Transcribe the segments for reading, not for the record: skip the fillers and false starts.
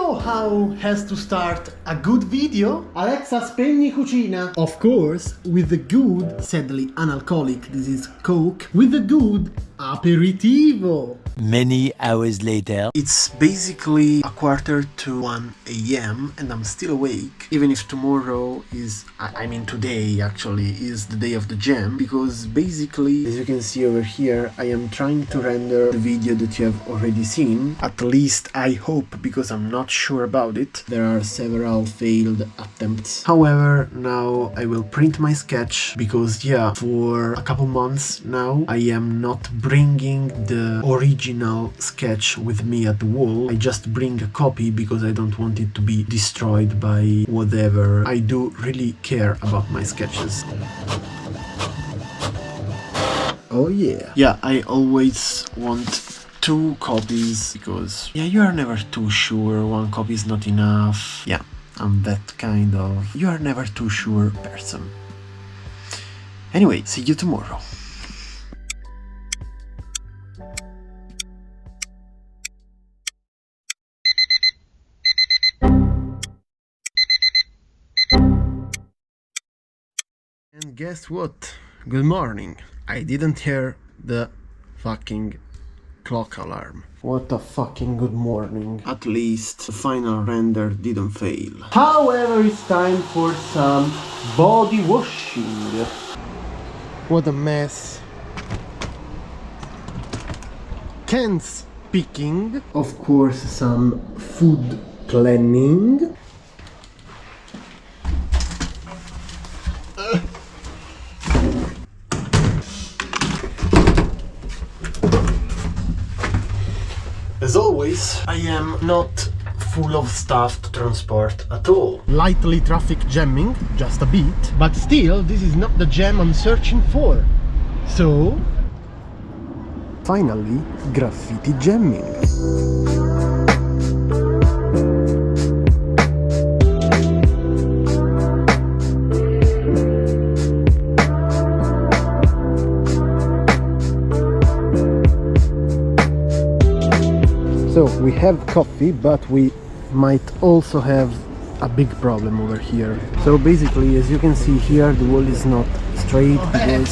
know how has to start a good video? Alexa, spegni cucina. Of course, with the good, sadly unalcoholic, this is Coke, with the good aperitivo. Many hours later. It's basically 1:45 a.m. and I'm still awake, even if tomorrow is, I mean today actually, is the day of the jam, because basically, as you can see over here, I am trying to render the video that you have already seen. At least I hope, because I'm not sure about it. There are several failed attempts. However, now I will print my sketch, because yeah, for a couple months now, I am not bringing the original sketch with me at the wall. I just bring a copy because I don't want it to be destroyed by whatever. I do really care about my sketches. Oh yeah. Yeah, I always want 2 copies because yeah, you are never too sure, 1 copy is not enough. Yeah, I'm that kind of you are never too sure person. Anyway, see you tomorrow. And guess what? Good morning. I didn't hear the fucking clock alarm. What a fucking good morning. At least the final render didn't fail. However, it's time for some body washing. What a mess. Cans picking. Of course, some food planning. As always, I am not full of stuff to transport at all. Lightly traffic jamming, just a bit, but still, this is not the jam I'm searching for. So, finally, graffiti jamming. So we have coffee, but we might also have a big problem over here. So basically, as you can see here, the wall is not straight because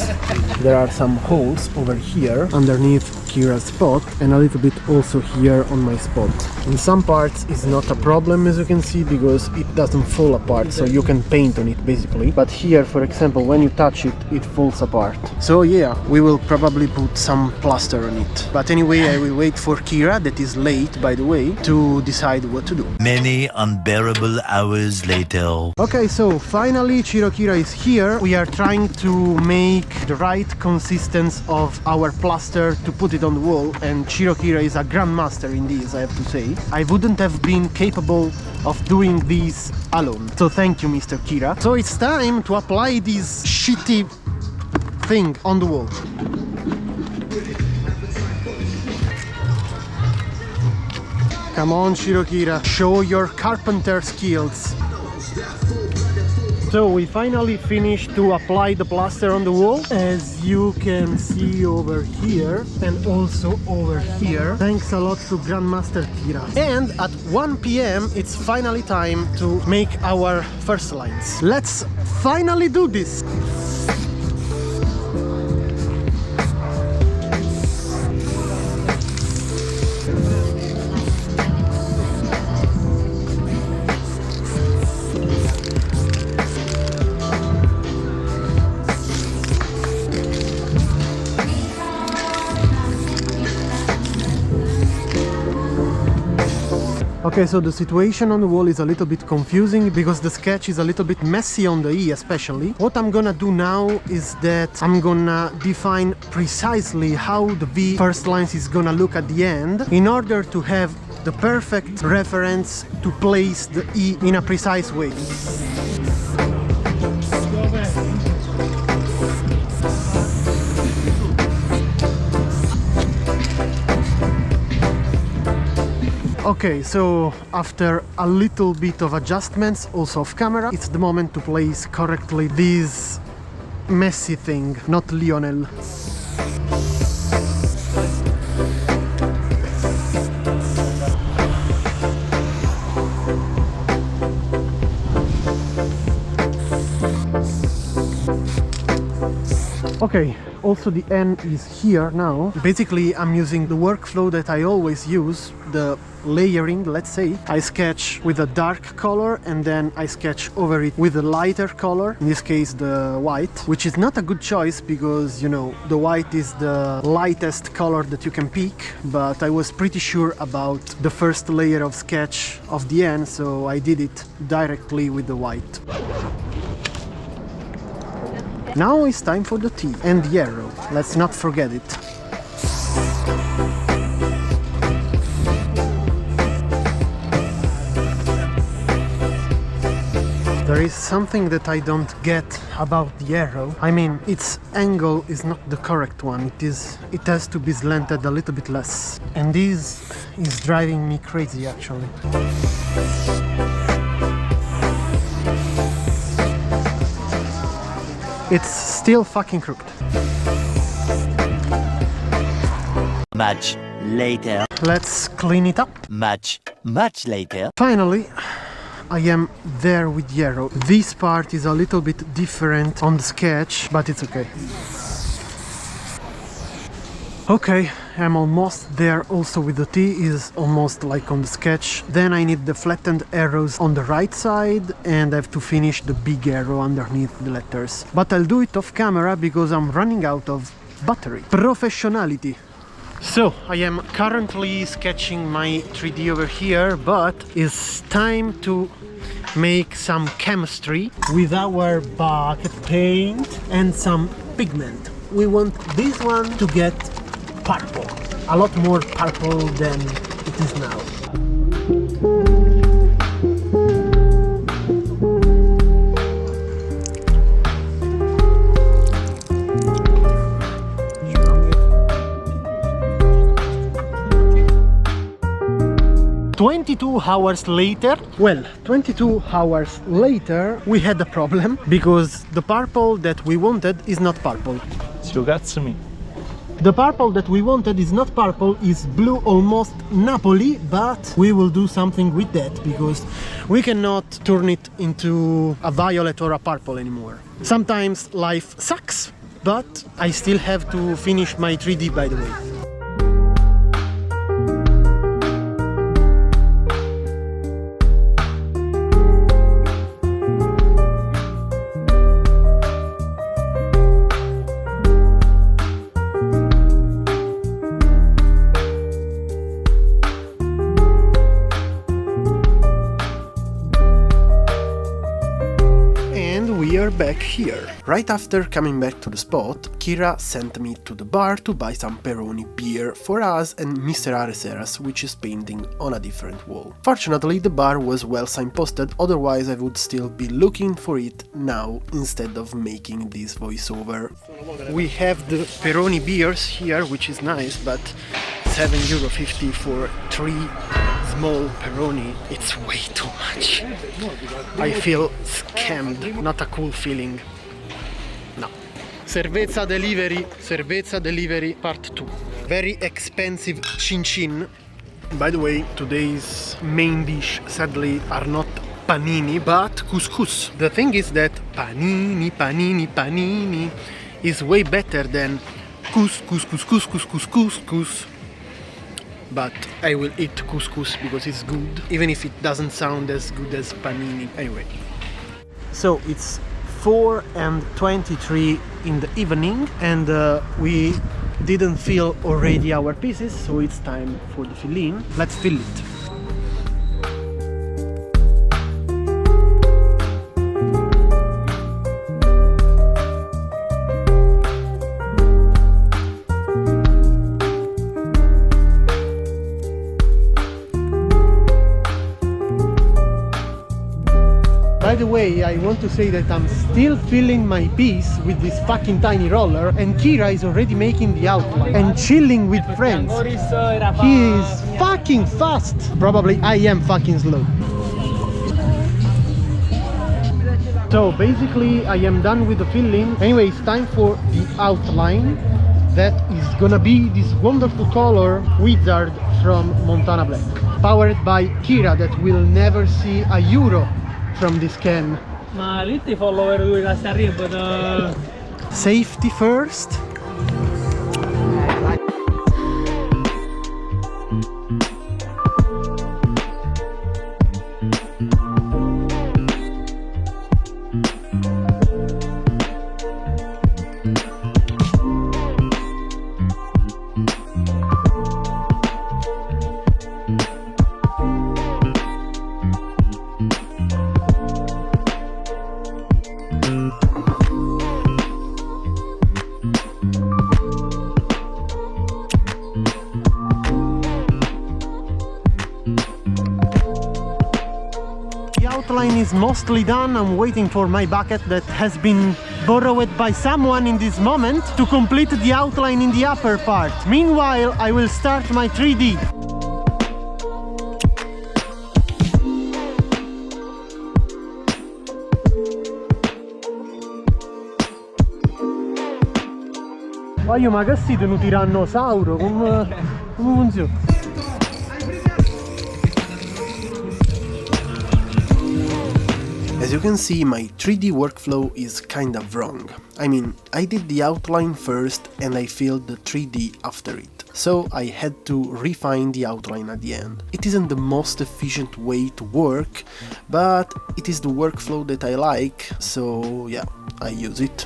there are some holes over here underneath Kira's spot and a little bit also here on my spot. In some parts it's not a problem, as you can see, because it doesn't fall apart, so you can paint on it basically. But here, for example, when you touch it, it falls apart. So yeah, we will probably put some plaster on it. But anyway, I will wait for Kira, that is late by the way, to decide what to do. Many unbearable hours later. Okay, so finally Kira is here. We are trying to make the right consistency of our plaster to put it on the wall, and Kira is a grandmaster in this, I have to say. I wouldn't have been capable of doing this alone. So thank you, Mr. Kira. So it's time to apply this shitty thing on the wall. Come on, Kira, show your carpenter skills. So we finally finished to apply the plaster on the wall, as you can see over here and also over here. Thanks a lot to Grandmaster Kira. And at 1 p.m. it's finally time to make our first lines. Let's finally do this! Okay, so the situation on the wall is a little bit confusing because the sketch is a little bit messy on the E especially. What I'm gonna do now is that I'm gonna define precisely how the V first lines is gonna look at the end in order to have the perfect reference to place the E in a precise way. Okay, so after a little bit of adjustments, also off camera, it's the moment to place correctly this messy thing, not Lionel. Okay, also the N is here now. Basically, I'm using the workflow that I always use, the layering, let's say. I sketch with a dark color and then I sketch over it with a lighter color, in this case the white, which is not a good choice because, you know, the white is the lightest color that you can pick, but I was pretty sure about the first layer of sketch of the N, so I did it directly with the white. Now it's time for the T and the arrow, let's not forget it. There is something that I don't get about the arrow. I mean, its angle is not the correct one. It has to be slanted a little bit less. And this is driving me crazy actually. It's still fucking crooked. Much later. Let's clean it up. Much later. Finally, I am there with the arrow. This part is a little bit different on the sketch, but it's okay. Okay, I'm almost there also with the T, is almost like on the sketch. Then I need the flattened arrows on the right side and I have to finish the big arrow underneath the letters. But I'll do it off camera because I'm running out of battery. Professionality. So, I am currently sketching my 3D over here, but it's time to make some chemistry with our bucket paint and some pigment. We want this one to get purple, a lot more purple than it is now. Hours later, well, 22 hours later, we had a problem because the purple that we wanted is not purple. The purple that we wanted is not purple, is blue, almost Napoli, but we will do something with that because we cannot turn it into a violet or a purple anymore. Sometimes life sucks, but I still have to finish my 3D, by the way. Back here. Right after coming back to the spot, Kira sent me to the bar to buy some Peroni beer for us and Mr. Areseras, which is painting on a different wall. Fortunately, the bar was well signposted, otherwise I would still be looking for it now instead of making this voiceover. We have the Peroni beers here, which is nice, but €7.50 for 3 small Peroni, it's way too much. I feel scammed, not a cool feeling. No. Cerveza delivery part 2. Very expensive chin chin. By the way, today's main dish sadly are not panini but couscous. The thing is that panini is way better than couscous. But I will eat couscous because it's good, even if it doesn't sound as good as panini. Anyway. So it's 4:23 in the evening and we didn't fill already our pieces, so it's time for the fill-in. Let's fill it. By the way, I want to say that I'm still filling my piece with this fucking tiny roller and Kira is already making the outline and chilling with friends. He is fucking fast. Probably I am fucking slow. So basically I am done with the filling. Anyway, it's time for the outline. That is gonna be this wonderful color Wizard from Montana Black. Powered by Kira that will never see a euro from this can. Ma lì ti follower lui la sta arrivando Safety first. The outline is mostly done. I'm waiting for my bucket that has been borrowed by someone in this moment to complete the outline in the upper part. Meanwhile, I will start my 3D. Ma che siete un tirannosauro? Come funziona? As you can see, my 3D workflow is kind of wrong. I mean, I did the outline first and I filled the 3D after it. So I had to refine the outline at the end. It isn't the most efficient way to work, but it is the workflow that I like, so yeah, I use it.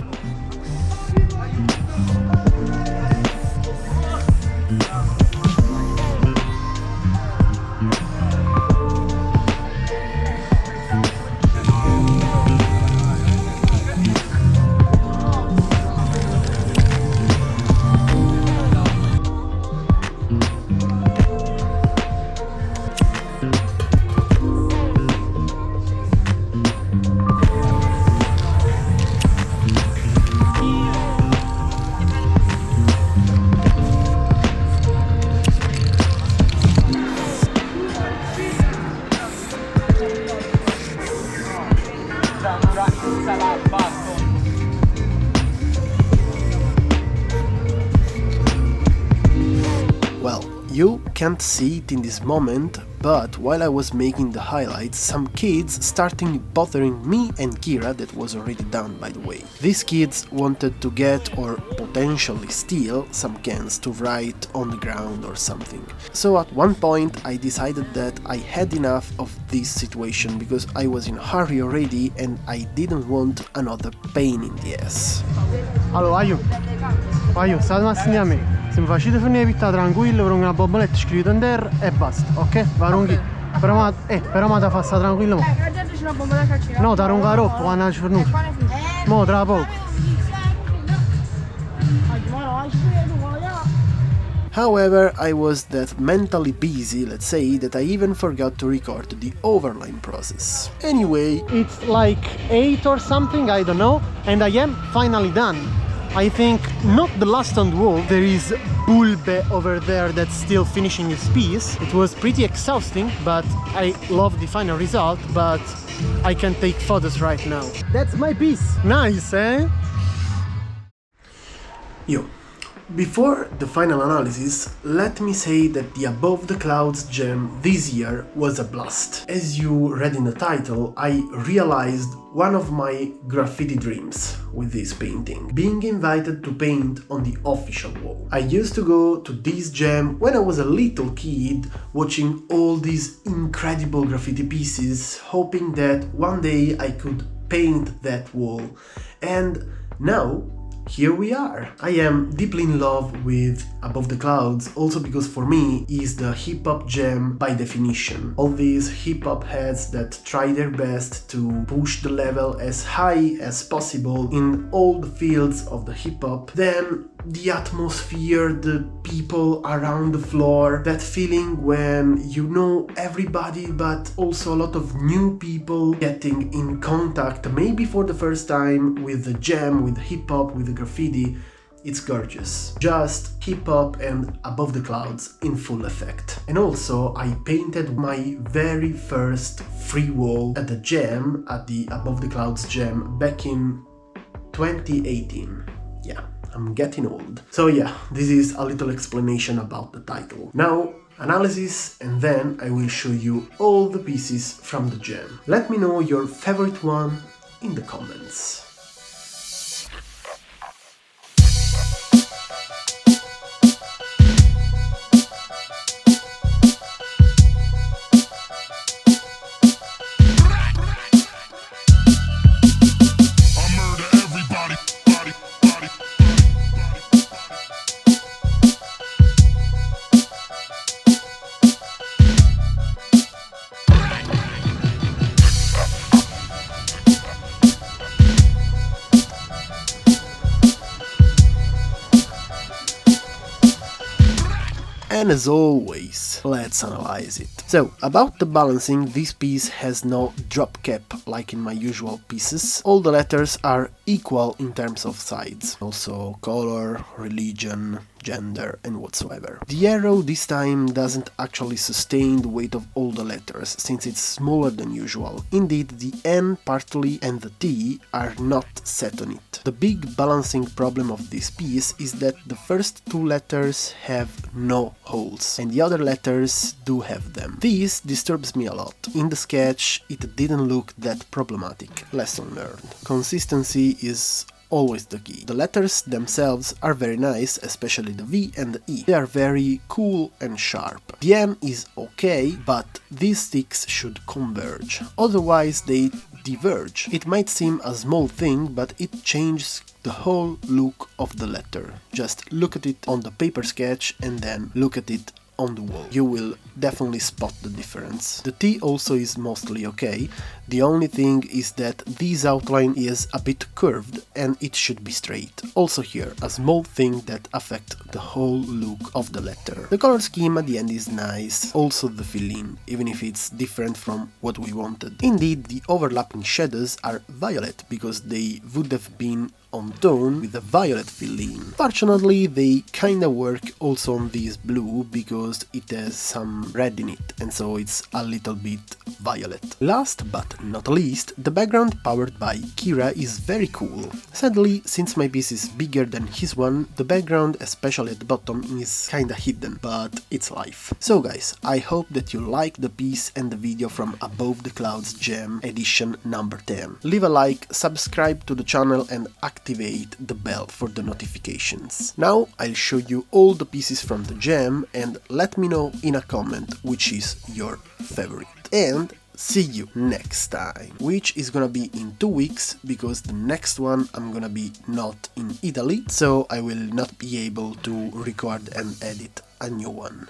Well, you can't see it in this moment, but while I was making the highlights, some kids started bothering me and Kira, that was already done by the way. These kids wanted to get or potentially steal some cans to write on the ground or something. So at one point I decided that I had enough of this situation because I was in a hurry already and I didn't want another pain in the ass. Allora, Aio, state massi a me. Se mi facete finire di pittare tranquillo, prendo una bomboletta, scrivete in terra e basta, ok? Va runghi. Però ma da fa sta tranquillo mo. No, da runga troppo quando ci venuto. Mo tra poco. However, I was that mentally busy, let's say, that I even forgot to record the overline process. Anyway, it's like 8 or something, I don't know, and I am finally done. I think not the last on the wall, there is Bulbe over there that's still finishing his piece. It was pretty exhausting, but I love the final result, but I can take photos right now. That's my piece. Nice, eh? Yo. Before the final analysis, let me say that the Above the Clouds gem this year was a blast. As you read in the title, I realized one of my graffiti dreams with this painting, being invited to paint on the official wall. I used to go to this gem when I was a little kid, watching all these incredible graffiti pieces, hoping that one day I could paint that wall. And now, here we are. I am deeply in love with Above the Clouds, also because for me is the hip-hop gem by definition. All these hip-hop heads that try their best to push the level as high as possible in all the fields of the hip-hop. Then the atmosphere, the people around the floor, that feeling when you know everybody but also a lot of new people getting in contact, maybe for the first time, with the jam, with hip-hop, with the graffiti. It's gorgeous. Just hip-hop and Above the Clouds in full effect. And also I painted my very first free wall at the jam, at the Above the Clouds jam, back in 2018. Yeah, I'm getting old. So yeah, this is a little explanation about the title. Now, analysis, and then I will show you all the pieces from the jam. Let me know your favorite one in the comments. And as always, let's analyze it. So, about the balancing, this piece has no drop cap like in my usual pieces. All the letters are equal in terms of size, also color, religion, gender and whatsoever. The arrow this time doesn't actually sustain the weight of all the letters, since it's smaller than usual. Indeed, the N partly and the T are not set on it. The big balancing problem of this piece is that the first two letters have no holes, and the other letters do have them. This disturbs me a lot. In the sketch, it didn't look that problematic. Lesson learned. Consistency is always the key. The letters themselves are very nice, especially the V and the E. They are very cool and sharp. The N is okay, but these sticks should converge. Otherwise they diverge. It might seem a small thing, but it changes the whole look of the letter. Just look at it on the paper sketch and then look at it on the wall. You will definitely spot the difference. The T also is mostly okay. The only thing is that this outline is a bit curved and it should be straight. Also here, a small thing that affects the whole look of the letter. The color scheme at the end is nice, also the fill-in, even if it's different from what we wanted. Indeed, the overlapping shadows are violet because they would have been on tone with a violet fill-in. Fortunately, they kinda work also on this blue because it has some red in it, and so it's a little bit violet. Last but not least, the background powered by Kira is very cool. Sadly, since my piece is bigger than his one, the background, especially at the bottom, is kinda hidden, but it's life. So guys, I hope that you liked the piece and the video from Above the Clouds Gem edition number 10. Leave a like, subscribe to the channel and activate the bell for the notifications. Now I'll show you all the pieces from the gem and let me know in a comment which is your favorite. And see you next time, which is gonna be in 2 weeks, because the next one I'm gonna be not in Italy, so I will not be able to record and edit a new one.